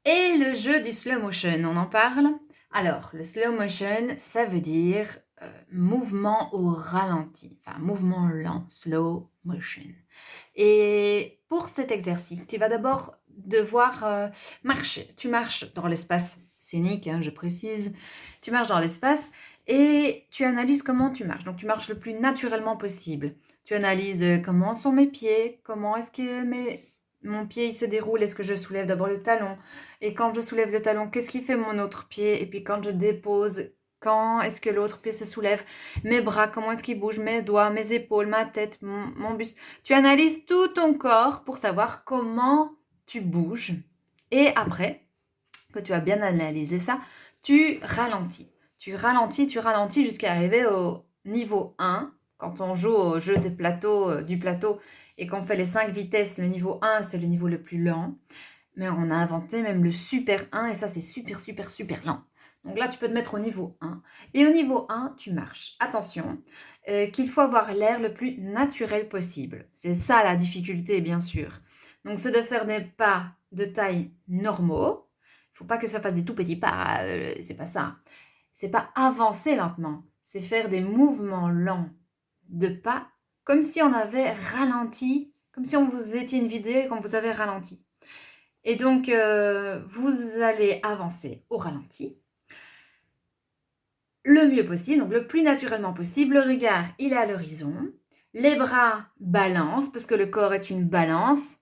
Et le jeu du slow motion, on en parle? Alors, le slow motion, ça veut dire mouvement au ralenti, enfin mouvement lent, slow motion. Et pour cet exercice, tu vas d'abord devoir marcher. Tu marches dans l'espace scénique, hein, je précise. Tu marches dans l'espace et tu analyses comment tu marches. Donc tu marches le plus naturellement possible. Tu analyses comment sont mes pieds, comment est-ce que mon pied il se déroule, est-ce que je soulève d'abord le talon? Et quand je soulève le talon, qu'est-ce qui fait mon autre pied? Et puis quand je dépose, quand est-ce que l'autre pied se soulève? Mes bras, comment est-ce qu'ils bougent? Mes doigts, mes épaules, ma tête, mon buste. Tu analyses tout ton corps pour savoir comment tu bouges. Et après que tu as bien analysé ça, tu ralentis. Tu ralentis jusqu'à arriver au niveau 1. Quand on joue au jeu des plateaux, du plateau et qu'on fait les 5 vitesses, le niveau 1, c'est le niveau le plus lent. Mais on a inventé même le super 1 et ça, c'est super, super, super lent. Donc là, tu peux te mettre au niveau 1. Et au niveau 1, tu marches. Attention, qu'il faut avoir l'air le plus naturel possible. C'est ça la difficulté, bien sûr. Donc, c'est de faire des pas de taille normaux. Il ne faut pas que ça fasse des tout petits pas. C'est pas ça. C'est pas avancer lentement. C'est faire des mouvements lents de pas, comme si on avait ralenti, comme si on vous étiez une vidéo et qu'on vous avait ralenti. Et donc, vous allez avancer au ralenti le mieux possible, donc le plus naturellement possible. Le regard, il est à l'horizon. Les bras balancent, parce que le corps est une balance.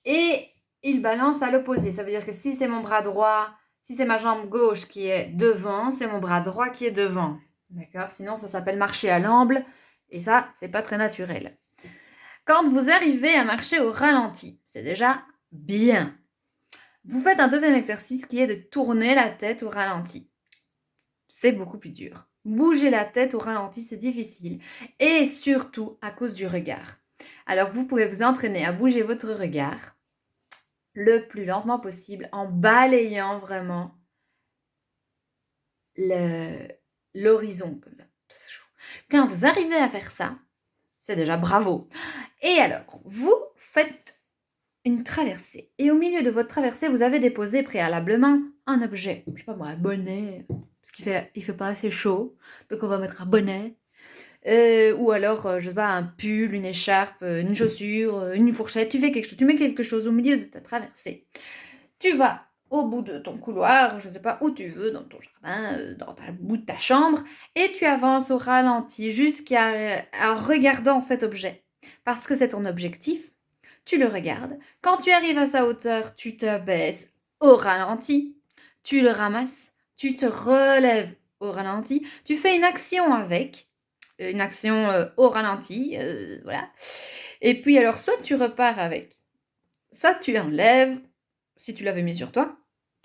Et il balance à l'opposé. Ça veut dire que si c'est mon bras droit, si c'est ma jambe gauche qui est devant, c'est mon bras droit qui est devant. D'accord? Sinon, ça s'appelle marcher à l'amble. Et ça, c'est pas très naturel. Quand vous arrivez à marcher au ralenti, c'est déjà bien. Vous faites un deuxième exercice qui est de tourner la tête au ralenti. C'est beaucoup plus dur. Bouger la tête au ralenti, c'est difficile. Et surtout à cause du regard. Alors vous pouvez vous entraîner à bouger votre regard le plus lentement possible en balayant vraiment l'horizon comme ça. Quand vous arrivez à faire ça, c'est déjà bravo. Et alors, vous faites une traversée. Et au milieu de votre traversée, vous avez déposé préalablement un objet. Je sais pas moi, un bonnet, parce qu'il fait pas assez chaud. Donc on va mettre un bonnet. Ou alors, je sais pas, un pull, une écharpe, une chaussure, une fourchette. Tu fais quelque chose, tu mets quelque chose au milieu de ta traversée. Tu vas au bout de ton couloir, je sais pas où tu veux, dans ton jardin, dans le bout de ta chambre, et tu avances au ralenti en regardant cet objet. Parce que c'est ton objectif, tu le regardes. Quand tu arrives à sa hauteur, tu te baisses au ralenti, tu le ramasses, tu te relèves au ralenti, tu fais une action avec, une action au ralenti, voilà. Et puis alors, soit tu repars avec, soit tu enlèves, si tu l'avais mis sur toi,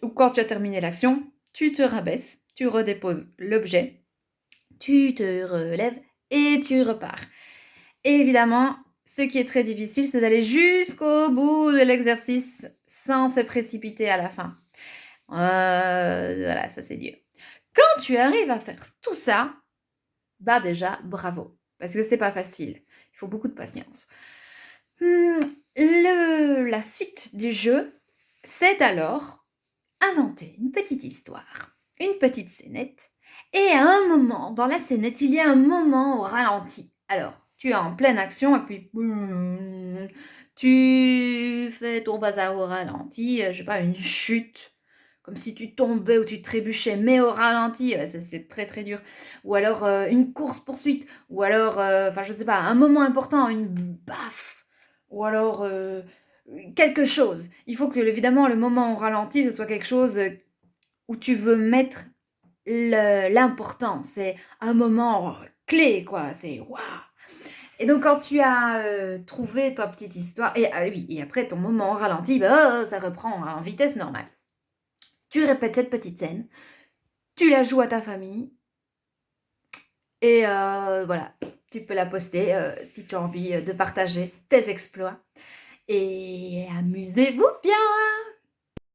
ou quand tu as terminé l'action, tu te rabaisses, tu redéposes l'objet, tu te relèves et tu repars. Et évidemment, ce qui est très difficile, c'est d'aller jusqu'au bout de l'exercice sans se précipiter à la fin. Voilà, ça c'est dur. Quand tu arrives à faire tout ça, bah déjà, bravo. Parce que c'est pas facile. Il faut beaucoup de patience. La suite du jeu, c'est alors inventer une petite histoire, une petite scénette. Et à un moment, dans la scénette, il y a un moment au ralenti. Alors, tu es en pleine action et puis tu fais ton bazar au ralenti, je sais pas, une chute, comme si tu tombais ou tu trébuchais, mais au ralenti, c'est très très dur. Ou alors une course-poursuite, ou alors, enfin je ne sais pas, un moment important, une baffe, ou alors quelque chose. Il faut que évidemment le moment au ralenti, ce soit quelque chose où tu veux mettre l'important. C'est un moment clé, quoi. C'est waouh. Et donc, quand tu as trouvé ta petite histoire, et oui, et après ton moment ralenti, bah, ça reprend en vitesse normale. Tu répètes cette petite scène, tu la joues à ta famille, et voilà, tu peux la poster si tu as envie de partager tes exploits. Et amusez-vous bien!